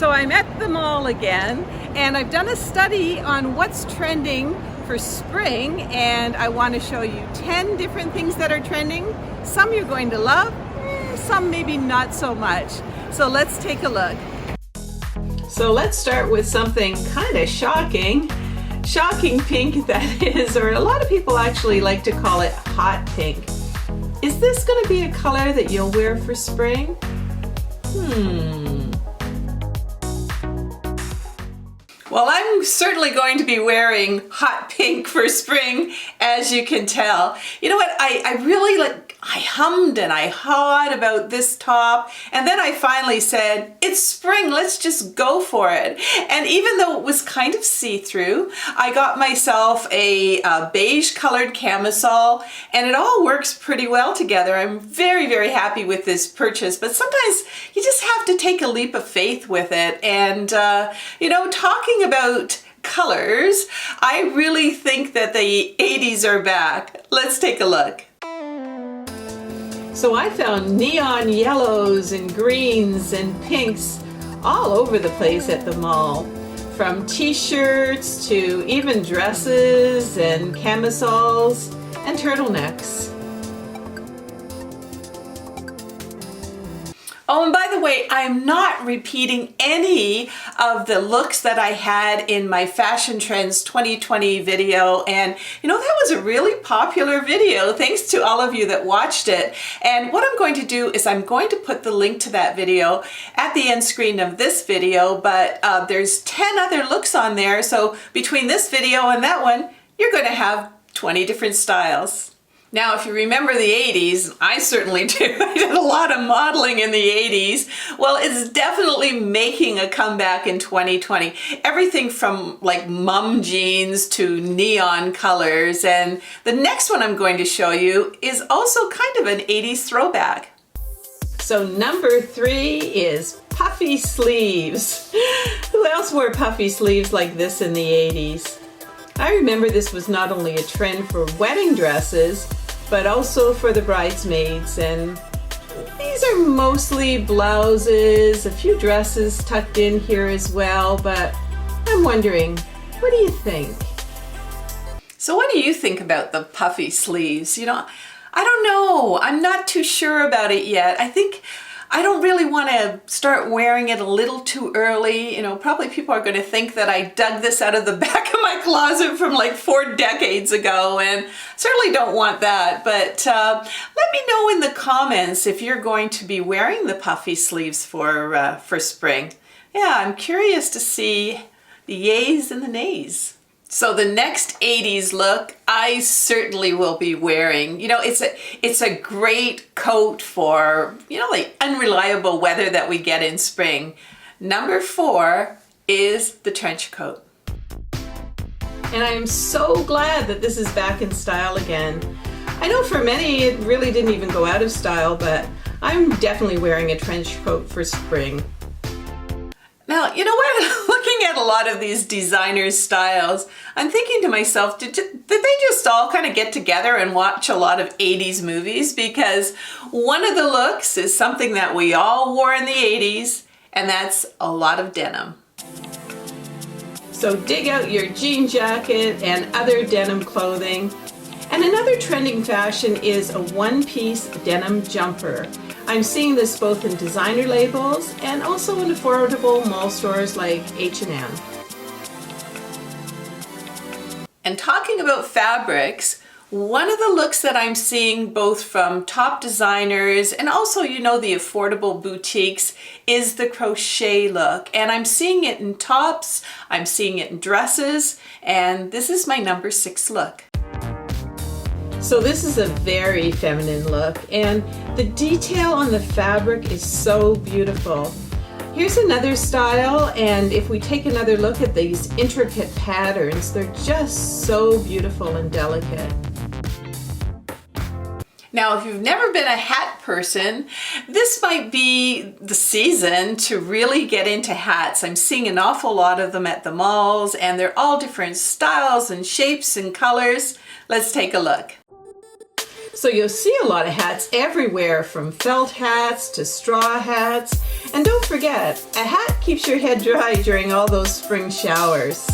So I'm at the mall again, and I've done a study on what's trending for spring, and I want to show you 10 different things that are trending. Some you're going to love, some maybe not so much. So let's take a look. So let's start with something kind of shocking pink, that is, or a lot of people actually like to call it hot pink. Is this going to be a color that you'll wear for spring? Well, I'm certainly going to be wearing hot pink for spring, as you can tell. You know what, I hummed and I hawed about this top, and then I finally said, it's spring, let's just go for it. And even though it was kind of see-through, I got myself a beige colored camisole, and it all works pretty well together. I'm very, very happy with this purchase, but sometimes you just have to take a leap of faith with it. And, you know, talking about colors, I really think that the 80s are back. Let's take a look. So I found neon yellows and greens and pinks all over the place at the mall. From t-shirts to even dresses and camisoles and turtlenecks. Oh, and by the way, I'm not repeating any of the looks that I had in my Fashion Trends 2020 video. And you know, that was a really popular video. Thanks to all of you that watched it. And what I'm going to do is I'm going to put the link to that video at the end screen of this video, but there's 10 other looks on there. So between this video and that one, you're going to have 20 different styles. Now, if you remember the 80s, I certainly do. I did a lot of modeling in the 80s. Well, it's definitely making a comeback in 2020. Everything from like mom jeans to neon colors. And the next one I'm going to show you is also kind of an 80s throwback. So number 3 is puffy sleeves. Who else wore puffy sleeves like this in the 80s? I remember this was not only a trend for wedding dresses, but also for the bridesmaids, and these are mostly blouses, a few dresses tucked in here as well, but I'm wondering, what do you think? So what do you think about the puffy sleeves? You know, I don't know. I'm not too sure about it yet. I don't really want to start wearing it a little too early. You know, probably people are going to think that I dug this out of the back of my closet from like 4 decades ago, and certainly don't want that. But let me know in the comments if you're going to be wearing the puffy sleeves for spring. Yeah, I'm curious to see the yays and the nays. So the next 80s look, I certainly will be wearing. You know, it's a great coat for, you know, like unreliable weather that we get in spring. Number 4 is the trench coat. And I am so glad that this is back in style again. I know for many it really didn't even go out of style, but I'm definitely wearing a trench coat for spring. Now, you know what? Looking at a lot of these designer styles, I'm thinking to myself, did they just all kind of get together and watch a lot of 80s movies? Because one of the looks is something that we all wore in the 80s, and that's a lot of denim. So dig out your jean jacket and other denim clothing. And another trending fashion is a one-piece denim jumper. I'm seeing this both in designer labels and also in affordable mall stores like H&M. And talking about fabrics, one of the looks that I'm seeing both from top designers and also, you know, the affordable boutiques is the crochet look. And I'm seeing it in tops, I'm seeing it in dresses, and this is my number 6 look. So this is a very feminine look, and the detail on the fabric is so beautiful. Here's another style, and if we take another look at these intricate patterns, they're just so beautiful and delicate. Now, if you've never been a hat person, this might be the season to really get into hats. I'm seeing an awful lot of them at the malls, and they're all different styles and shapes and colors. Let's take a look. So you'll see a lot of hats everywhere, from felt hats to straw hats. And don't forget, a hat keeps your head dry during all those spring showers.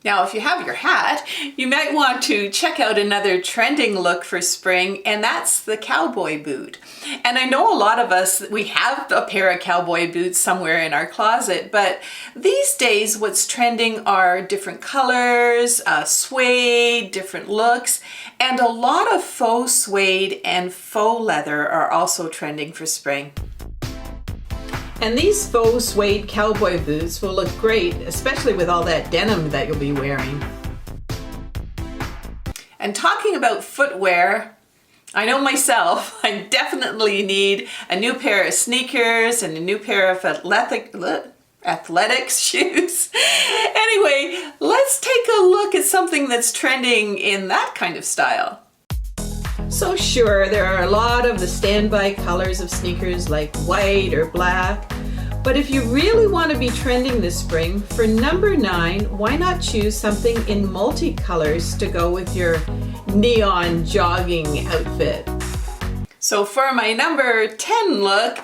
Now, if you have your hat, you might want to check out another trending look for spring, and that's the cowboy boot. And I know a lot of us, we have a pair of cowboy boots somewhere in our closet, but these days what's trending are different colors, suede, different looks, and a lot of faux suede and faux leather are also trending for spring. And these faux suede cowboy boots will look great, especially with all that denim that you'll be wearing. And talking about footwear, I know myself, I definitely need a new pair of sneakers and a new pair of athletics shoes. Anyway, let's take a look at something that's trending in that kind of style. So sure, there are a lot of the standby colors of sneakers like white or black, but if you really want to be trending this spring, for number 9, why not choose something in multicolors to go with your neon jogging outfit? So for my number 10 look,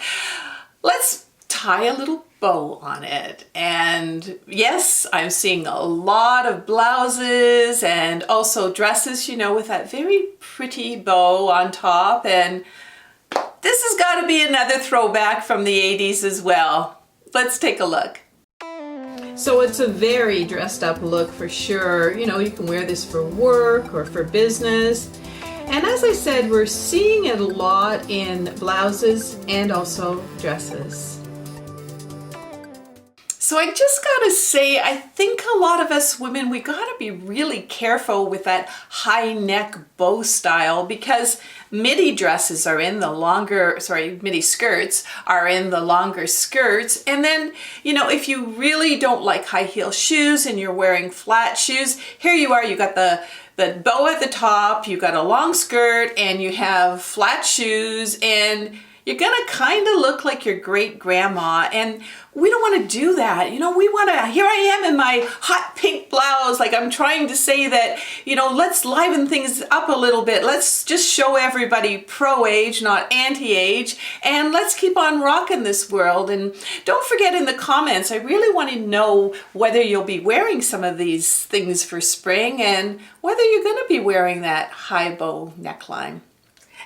let's tie a little bow on it. And yes, I'm seeing a lot of blouses and also dresses, you know, with that very pretty bow on top. And this has got to be another throwback from the 80s as well. Let's take a look. So it's a very dressed up look for sure. You know, you can wear this for work or for business. And as I said, we're seeing it a lot in blouses and also dresses. So I just gotta say, I think a lot of us women, we gotta be really careful with that high neck bow style, because midi dresses are in the longer, midi skirts are in the longer skirts. And then, you know, if you really don't like high heel shoes and you're wearing flat shoes, here you are, you got the bow at the top, you got a long skirt, and you have flat shoes, and you're gonna kind of look like your great grandma, and we don't want to do that. You know, we want to, here I am in my hot pink blouse, like I'm trying to say that, you know, let's liven things up a little bit. Let's just show everybody pro-age, not anti-age, and let's keep on rocking this world. And don't forget, in the comments, I really want to know whether you'll be wearing some of these things for spring and whether you're going to be wearing that high bow neckline.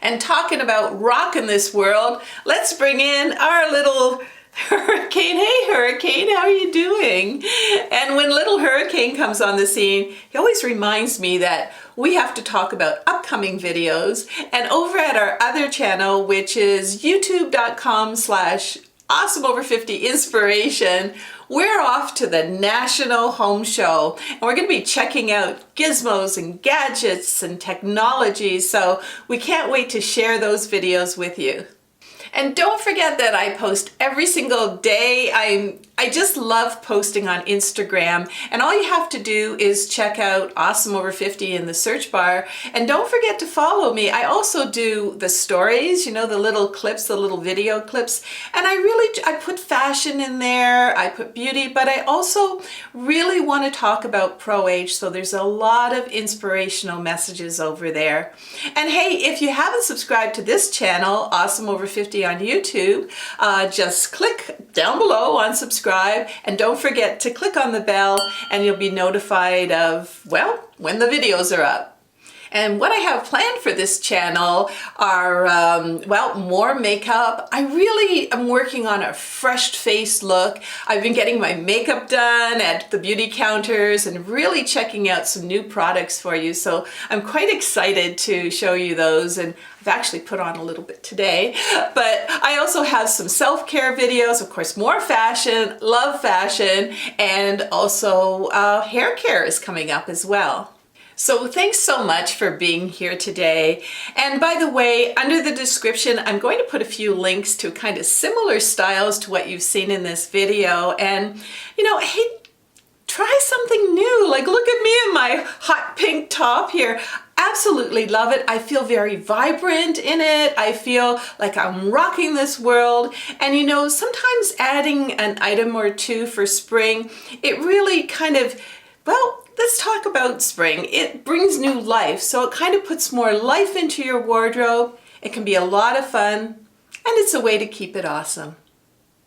And talking about rocking this world, let's bring in our little Hurricane. Hey Hurricane, how are you doing? And when little Hurricane comes on the scene, he always reminds me that we have to talk about upcoming videos. And over at our other channel, which is youtube.com/awesomeover50inspiration, we're off to the National Home Show, and we're going to be checking out gizmos and gadgets and technology, so we can't wait to share those videos with you. And don't forget that I post every single day. I just love posting on Instagram, and all you have to do is check out Awesome Over 50 in the search bar, and don't forget to follow me. I also do the stories, you know, the little clips, the little video clips, and I put fashion in there, I put beauty, but I also really want to talk about pro-age, so there's a lot of inspirational messages over there. And hey, if you haven't subscribed to this channel, Awesome Over 50 on YouTube, just click down below on subscribe, and don't forget to click on the bell, and you'll be notified of, well, when the videos are up. And what I have planned for this channel are, well, more makeup. I really am working on a fresh face look. I've been getting my makeup done at the beauty counters and really checking out some new products for you. So I'm quite excited to show you those, and I've actually put on a little bit today. But I also have some self-care videos, of course, more fashion, love fashion, and also hair care is coming up as well. So thanks so much for being here today. And by the way, under the description, I'm going to put a few links to kind of similar styles to what you've seen in this video. And, you know, hey, try something new. Like, look at me in my hot pink top here. Absolutely love it. I feel very vibrant in it. I feel like I'm rocking this world. And you know, sometimes adding an item or two for spring, it really kind of, well, let's talk about spring. It brings new life, so it kind of puts more life into your wardrobe. It can be a lot of fun, and it's a way to keep it awesome.